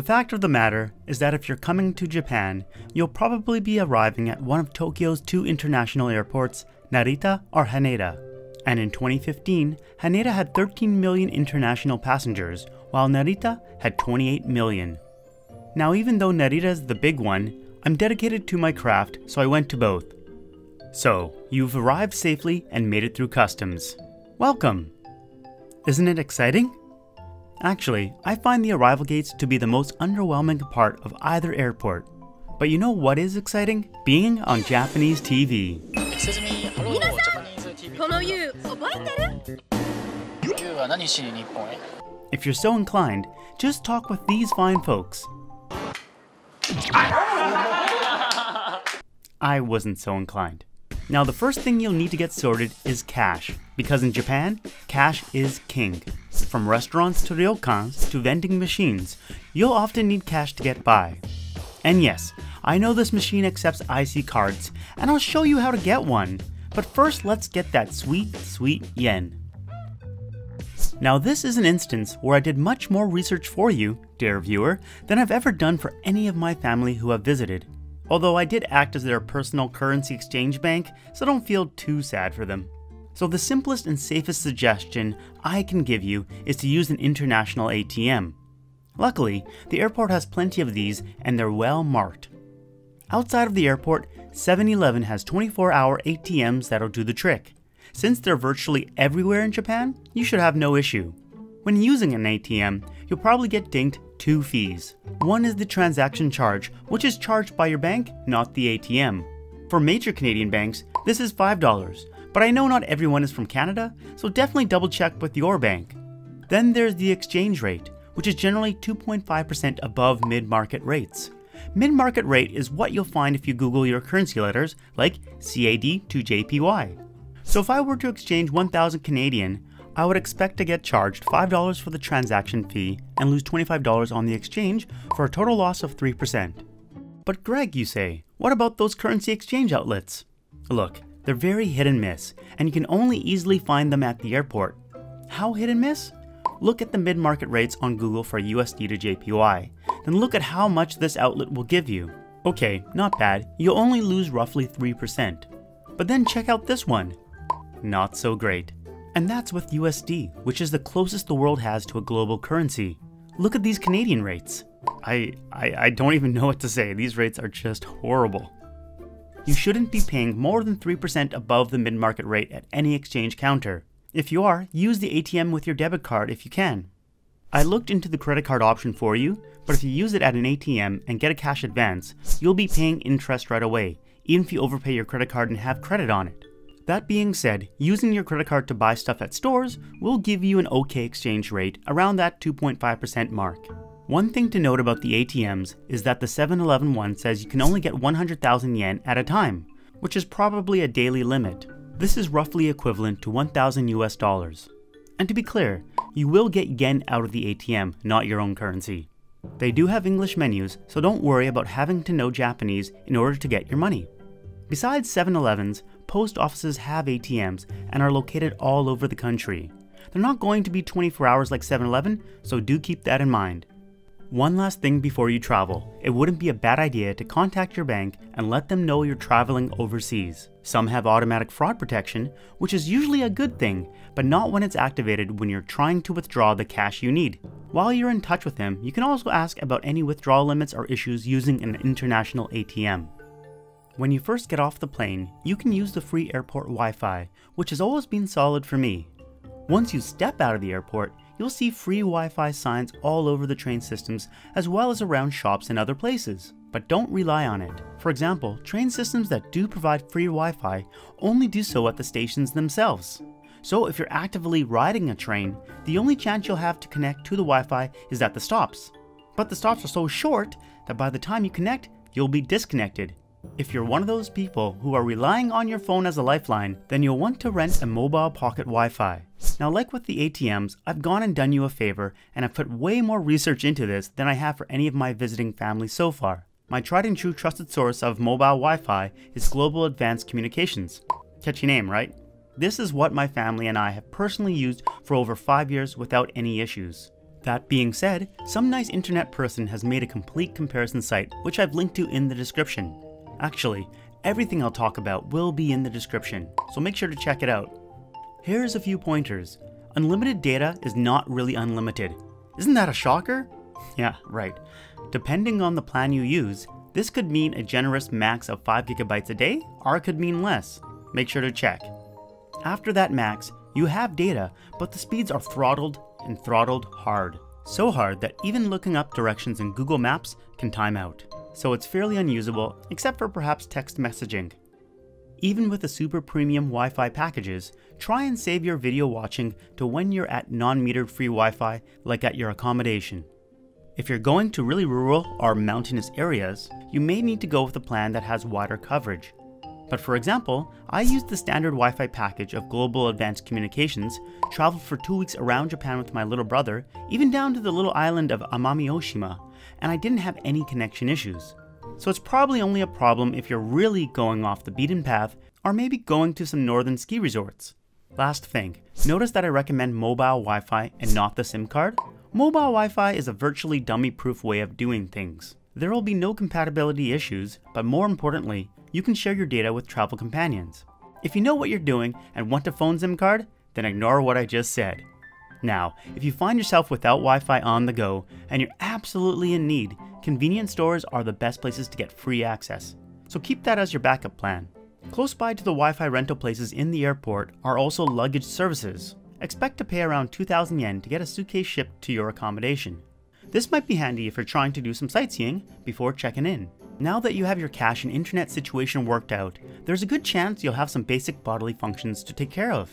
The fact of the matter is that if you're coming to Japan, you'll probably be arriving at one of Tokyo's two international airports, Narita or Haneda. And in 2015, Haneda had 13 million international passengers, while Narita had 28 million. Now, even though Narita is the big one, I'm dedicated to my craft, so I went to both. So, you've arrived safely and made it through customs. Welcome! Isn't it exciting? Actually, I find the arrival gates to be the most underwhelming part of either airport. But you know what is exciting? Being on Japanese TV. Excuse me, hello, Japanese TV. この U 覚えてる? You は何しに日本へ? If you're so inclined, just talk with these fine folks. I wasn't so inclined. Now, the first thing you'll need to get sorted is cash, because in Japan, cash is king. From restaurants to ryokans to vending machines, you'll often need cash to get by. And yes, I know this machine accepts IC cards, and I'll show you how to get one. But first, let's get that sweet, sweet yen. Now, this is an instance where I did much more research for you, dear viewer, than I've ever done for any of my family who have visited. Although I did act as their personal currency exchange bank, so don't feel too sad for them. So the simplest and safest suggestion I can give you is to use an international ATM. Luckily, the airport has plenty of these and they're well marked. Outside of the airport, 7-Eleven has 24-hour ATMs that'll do the trick. Since they're virtually everywhere in Japan, you should have no issue. When using an ATM, you'll probably get dinged 2 fees. One is the transaction charge, which is charged by your bank, not the ATM. For major Canadian banks, this is $5, but I know not everyone is from Canada, so definitely double check with your bank. Then there's the exchange rate, which is generally 2.5% above mid-market rates. Mid-market rate is what you'll find if you Google your currency letters like CAD to JPY. So if I were to exchange 1,000 Canadian, I would expect to get charged $5 for the transaction fee and lose $25 on the exchange for a total loss of 3%. But Greg, you say, what about those currency exchange outlets? Look, they're very hit and miss, and you can only easily find them at the airport. How hit and miss? Look at the mid-market rates on Google for USD to JPY, then look at how much this outlet will give you. Okay, not bad, you'll only lose roughly 3%. But then check out this one. Not so great. And that's with USD, which is the closest the world has to a global currency. Look at these Canadian rates. I don't even know what to say, these rates are just horrible. You shouldn't be paying more than 3% above the mid-market rate at any exchange counter. If you are, use the ATM with your debit card if you can. I looked into the credit card option for you, but if you use it at an ATM and get a cash advance, you'll be paying interest right away, even if you overpay your credit card and have credit on it. That being said, using your credit card to buy stuff at stores will give you an okay exchange rate around that 2.5% mark. One thing to note about the ATMs is that the 7-Eleven one says you can only get 100,000 yen at a time, which is probably a daily limit. This is roughly equivalent to 1,000 US dollars. And to be clear, you will get yen out of the ATM, not your own currency. They do have English menus, so don't worry about having to know Japanese in order to get your money. Besides 7-Elevens, post offices have ATMs and are located all over the country. They're not going to be 24 hours like 7-Eleven, so do keep that in mind. One last thing before you travel, it wouldn't be a bad idea to contact your bank and let them know you're traveling overseas. Some have automatic fraud protection, which is usually a good thing, but not when it's activated when you're trying to withdraw the cash you need. While you're in touch with them, you can also ask about any withdrawal limits or issues using an international ATM. When you first get off the plane, you can use the free airport Wi-Fi, which has always been solid for me. Once you step out of the airport, you'll see free Wi-Fi signs all over the train systems as well as around shops and other places. But don't rely on it. For example, train systems that do provide free Wi-Fi only do so at the stations themselves. So if you're actively riding a train, the only chance you'll have to connect to the Wi-Fi is at the stops. But the stops are so short that by the time you connect, you'll be disconnected. If you're one of those people who are relying on your phone as a lifeline, then you'll want to rent a mobile pocket Wi-Fi. Now, like with the ATMs, I've gone and done you a favor and I've put way more research into this than I have for any of my visiting families so far. My tried and true trusted source of mobile Wi-Fi is Global Advanced Communications. Catchy name, right? This is what my family and I have personally used for over 5 years without any issues. That being said, some nice internet person has made a complete comparison site which I've linked to in the description. Actually, everything I'll talk about will be in the description, so make sure to check it out. Here's a few pointers. Unlimited data is not really unlimited. Isn't that a shocker? Yeah, right. Depending on the plan you use, this could mean a generous max of 5 GB a day, or it could mean less. Make sure to check. After that max, you have data, but the speeds are throttled and throttled hard. So hard that even looking up directions in Google Maps can time out. So it's fairly unusable, except for perhaps text messaging. Even with the super premium Wi-Fi packages, try and save your video watching to when you're at non-metered free Wi-Fi, like at your accommodation. If you're going to really rural or mountainous areas, you may need to go with a plan that has wider coverage. But for example, I used the standard Wi-Fi package of Global Advanced Communications, traveled for 2 weeks around Japan with my little brother, even down to the little island of Amami-Oshima, and I didn't have any connection issues. So it's probably only a problem if you're really going off the beaten path, or maybe going to some northern ski resorts. Last thing, notice that I recommend mobile Wi-Fi and not the SIM card? Mobile Wi-Fi is a virtually dummy-proof way of doing things. There will be no compatibility issues, but more importantly, you can share your data with travel companions. If you know what you're doing and want a phone SIM card, then ignore what I just said. Now, if you find yourself without Wi-Fi on the go and you're absolutely in need, convenience stores are the best places to get free access. So keep that as your backup plan. Close by to the Wi-Fi rental places in the airport are also luggage services. Expect to pay around 2,000 yen to get a suitcase shipped to your accommodation. This might be handy if you're trying to do some sightseeing before checking in. Now that you have your cash and internet situation worked out, there's a good chance you'll have some basic bodily functions to take care of.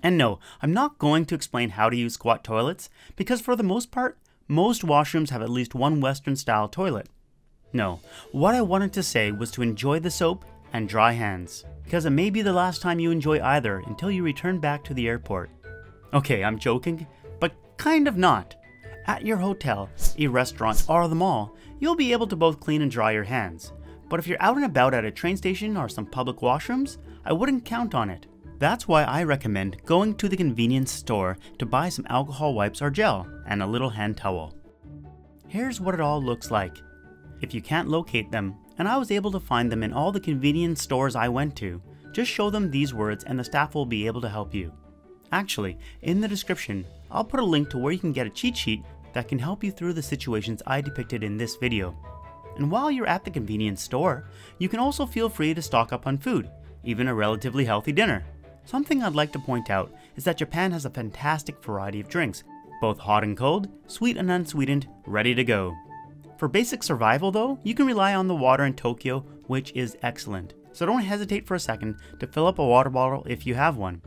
And no, I'm not going to explain how to use squat toilets, because for the most part, most washrooms have at least one Western style toilet. No, what I wanted to say was to enjoy the soap and dry hands, because it may be the last time you enjoy either until you return back to the airport. Okay, I'm joking, but kind of not. At your hotel, a restaurant, or the mall, you'll be able to both clean and dry your hands. But if you're out and about at a train station or some public washrooms, I wouldn't count on it. That's why I recommend going to the convenience store to buy some alcohol wipes or gel and a little hand towel. Here's what it all looks like. If you can't locate them, and I was able to find them in all the convenience stores I went to, just show them these words and the staff will be able to help you. Actually, in the description, I'll put a link to where you can get a cheat sheet that can help you through the situations I depicted in this video. And while you're at the convenience store, you can also feel free to stock up on food, even a relatively healthy dinner. Something I'd like to point out is that Japan has a fantastic variety of drinks, both hot and cold, sweet and unsweetened, ready to go. For basic survival though, you can rely on the water in Tokyo, which is excellent. So don't hesitate for a second to fill up a water bottle if you have one.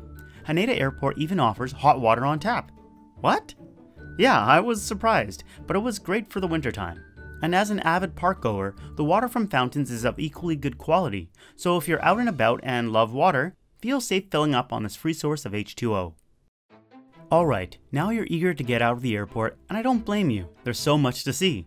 Haneda Airport even offers hot water on tap. What? Yeah, I was surprised, but it was great for the wintertime. And as an avid park goer, the water from fountains is of equally good quality, so if you're out and about and love water, feel safe filling up on this free source of H2O. Alright, now you're eager to get out of the airport, and I don't blame you, there's so much to see.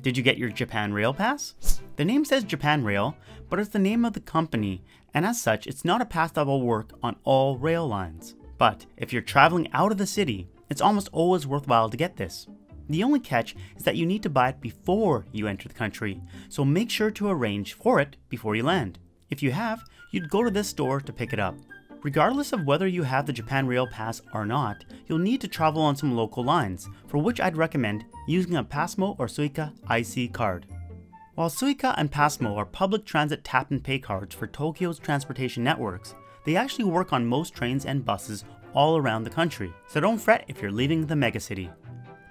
Did you get your Japan Rail Pass? The name says Japan Rail, but it's the name of the company, and as such, it's not a pass that will work on all rail lines. But if you're traveling out of the city, it's almost always worthwhile to get this. The only catch is that you need to buy it before you enter the country, so make sure to arrange for it before you land. If you have, you'd go to this store to pick it up. Regardless of whether you have the Japan Rail Pass or not, you'll need to travel on some local lines, for which I'd recommend using a Passmo or Suica IC card. While Suica and Passmo are public transit tap and pay cards for Tokyo's transportation networks, they actually work on most trains and buses all around the country, so don't fret if you're leaving the megacity.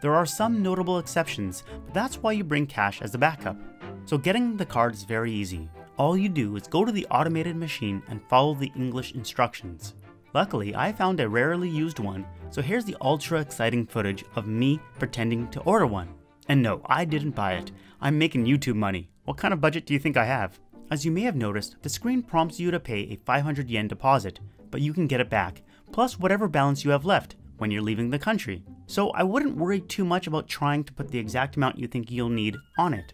There are some notable exceptions, but that's why you bring cash as a backup. So getting the card is very easy. All you do is go to the automated machine and follow the English instructions. Luckily, I found a rarely used one, so here's the ultra exciting footage of me pretending to order one. And no, I didn't buy it. I'm making YouTube money. What kind of budget do you think I have? As you may have noticed, the screen prompts you to pay a 500 yen deposit, but you can get it back, plus whatever balance you have left when you're leaving the country. So I wouldn't worry too much about trying to put the exact amount you think you'll need on it.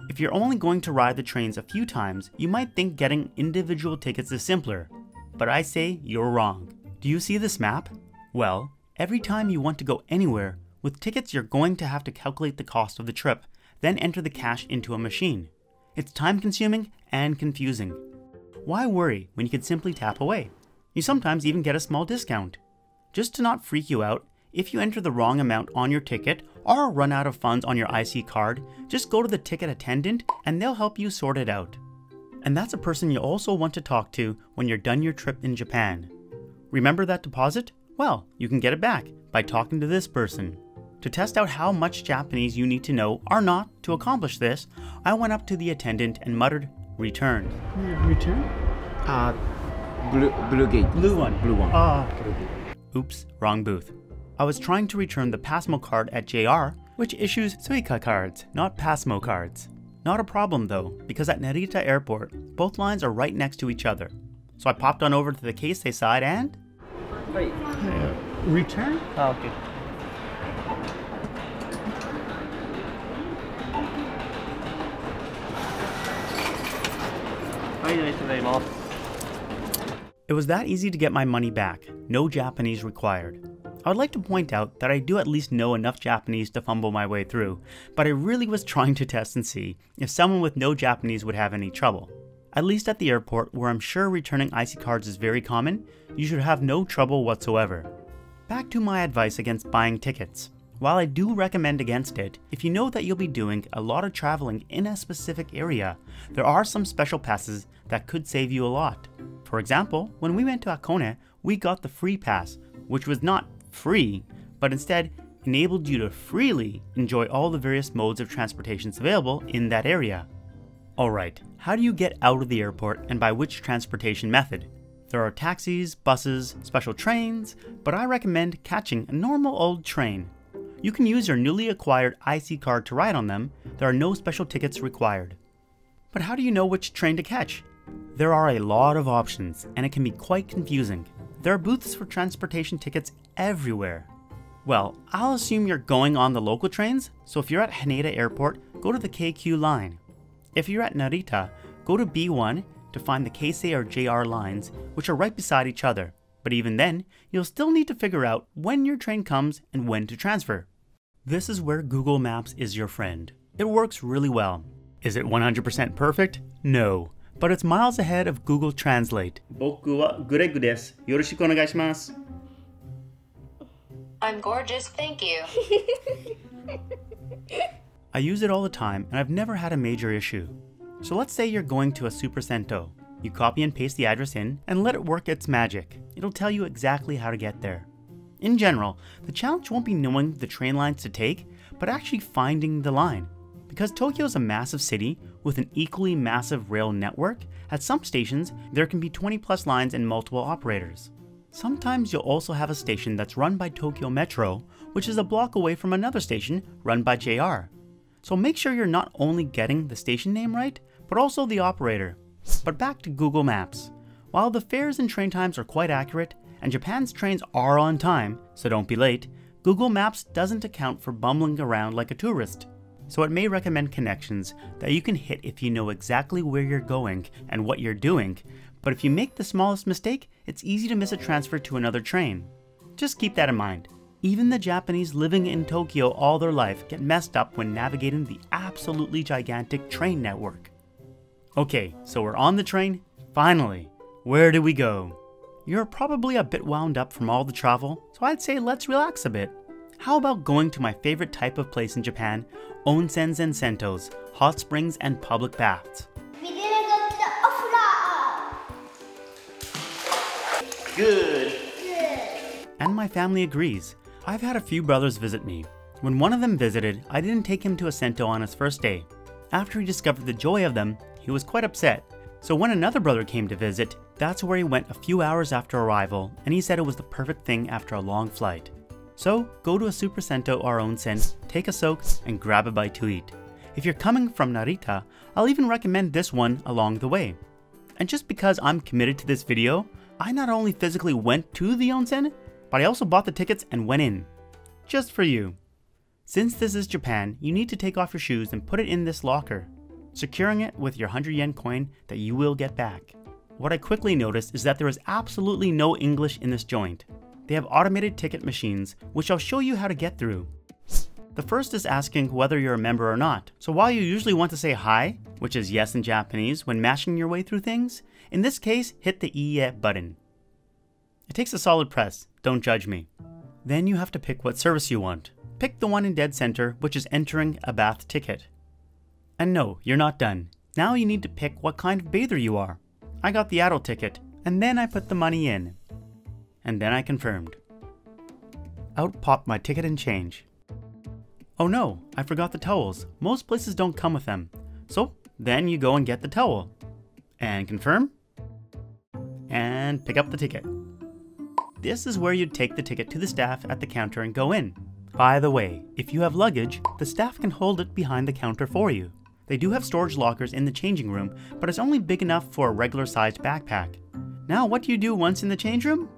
If you're only going to ride the trains a few times, you might think getting individual tickets is simpler, but I say you're wrong. Do you see this map? Well, every time you want to go anywhere, with tickets you're going to have to calculate the cost of the trip, then enter the cash into a machine. It's time consuming and confusing. Why worry when you can simply tap away? You sometimes even get a small discount. Just to not freak you out, if you enter the wrong amount on your ticket or run out of funds on your IC card, just go to the ticket attendant and they'll help you sort it out. And that's a person you also want to talk to when you're done your trip in Japan. Remember that deposit? Well, you can get it back by talking to this person. To test out how much Japanese you need to know or not to accomplish this, I went up to the attendant and muttered, "Return." Return? Blue gate. Blue one. Blue one. Blue gate. Oops, wrong booth. I was trying to return the Pasmo card at JR, which issues Suica cards, not Pasmo cards. Not a problem though, because at Narita Airport, both lines are right next to each other. So I popped on over to the Keisei side and... Return? Okay. It was that easy to get my money back, no Japanese required. I would like to point out that I do at least know enough Japanese to fumble my way through, but I really was trying to test and see if someone with no Japanese would have any trouble. At least at the airport, where I'm sure returning IC cards is very common, you should have no trouble whatsoever. Back to my advice against buying tickets. While I do recommend against it, if you know that you'll be doing a lot of traveling in a specific area, there are some special passes that could save you a lot. For example, when we went to Hakone, we got the free pass, which was not free, but instead enabled you to freely enjoy all the various modes of transportations available in that area. Alright, how do you get out of the airport and by which transportation method? There are taxis, buses, special trains, but I recommend catching a normal old train. You can use your newly acquired IC card to ride on them. There are no special tickets required. But how do you know which train to catch? There are a lot of options, and it can be quite confusing. There are booths for transportation tickets everywhere. Well, I'll assume you're going on the local trains, so if you're at Haneda Airport, go to the KQ line. If you're at Narita, go to B1 to find the Keisei or JR lines, which are right beside each other. But even then, you'll still need to figure out when your train comes and when to transfer. This is where Google Maps is your friend. It works really well. Is it 100% perfect? No. But it's miles ahead of Google Translate. 僕はグレッグです。よろしくお願いします。I'm gorgeous, thank you. I use it all the time and I've never had a major issue. So let's say you're going to a Super Sento. You copy and paste the address in and let it work its magic. It'll tell you exactly how to get there. In general, the challenge won't be knowing the train lines to take, but actually finding the line. Because Tokyo is a massive city with an equally massive rail network, at some stations there can be 20 plus lines and multiple operators. Sometimes you'll also have a station that's run by Tokyo Metro, which is a block away from another station run by JR. So make sure you're not only getting the station name right, but also the operator. But back to Google Maps. While the fares and train times are quite accurate, and Japan's trains are on time, so don't be late, Google Maps doesn't account for bumbling around like a tourist. So it may recommend connections that you can hit if you know exactly where you're going and what you're doing, but if you make the smallest mistake, it's easy to miss a transfer to another train. Just keep that in mind. Even the Japanese living in Tokyo all their life get messed up when navigating the absolutely gigantic train network. Okay, so we're on the train, finally. Where do we go? You're probably a bit wound up from all the travel, so I'd say let's relax a bit. How about going to my favorite type of place in Japan, onsens and sentos, hot springs and public baths. We didn't go to the opera. Good. And my family agrees. I've had a few brothers visit me. When one of them visited, I didn't take him to a sento on his first day. After he discovered the joy of them, he was quite upset. So when another brother came to visit, that's where he went a few hours after arrival, and he said it was the perfect thing after a long flight. So go to a Super Sento or onsen, take a soak, and grab a bite to eat. If you're coming from Narita, I'll even recommend this one along the way. And just because I'm committed to this video, I not only physically went to the onsen, but I also bought the tickets and went in. Just for you. Since this is Japan, you need to take off your shoes and put it in this locker, securing it with your 100 yen coin that you will get back. What I quickly noticed is that there is absolutely no English in this joint. They have automated ticket machines, which I'll show you how to get through. The first is asking whether you're a member or not. So while you usually want to say hi, which is yes in Japanese when mashing your way through things, in this case, hit the iie button. It takes a solid press, don't judge me. Then you have to pick what service you want. Pick the one in dead center, which is entering a bath ticket. And no, you're not done. Now you need to pick what kind of bather you are. I got the adult ticket, and then I put the money in. And then I confirmed. Out popped my ticket and change. Oh no, I forgot the towels. Most places don't come with them. So then you go and get the towel. And confirm. And pick up the ticket. This is where you'd take the ticket to the staff at the counter and go in. By the way, if you have luggage, the staff can hold it behind the counter for you. They do have storage lockers in the changing room, but it's only big enough for a regular sized backpack. Now what do you do once in the change room?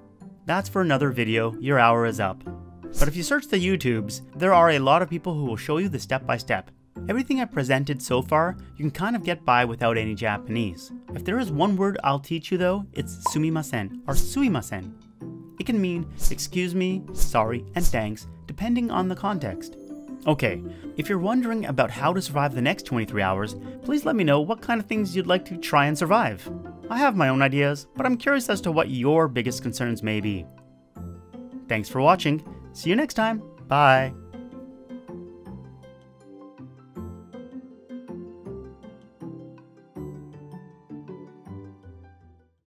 That's for another video, your hour is up. But if you search the YouTubes, there are a lot of people who will show you the step-by-step. Everything I've presented so far, you can kind of get by without any Japanese. If there is one word I'll teach you though, it's sumimasen or suimasen. It can mean excuse me, sorry, and thanks, depending on the context. Okay, if you're wondering about how to survive the next 23 hours, please let me know what kind of things you'd like to try and survive. I have my own ideas, but I'm curious as to what your biggest concerns may be. Thanks for watching. See you next time. Bye.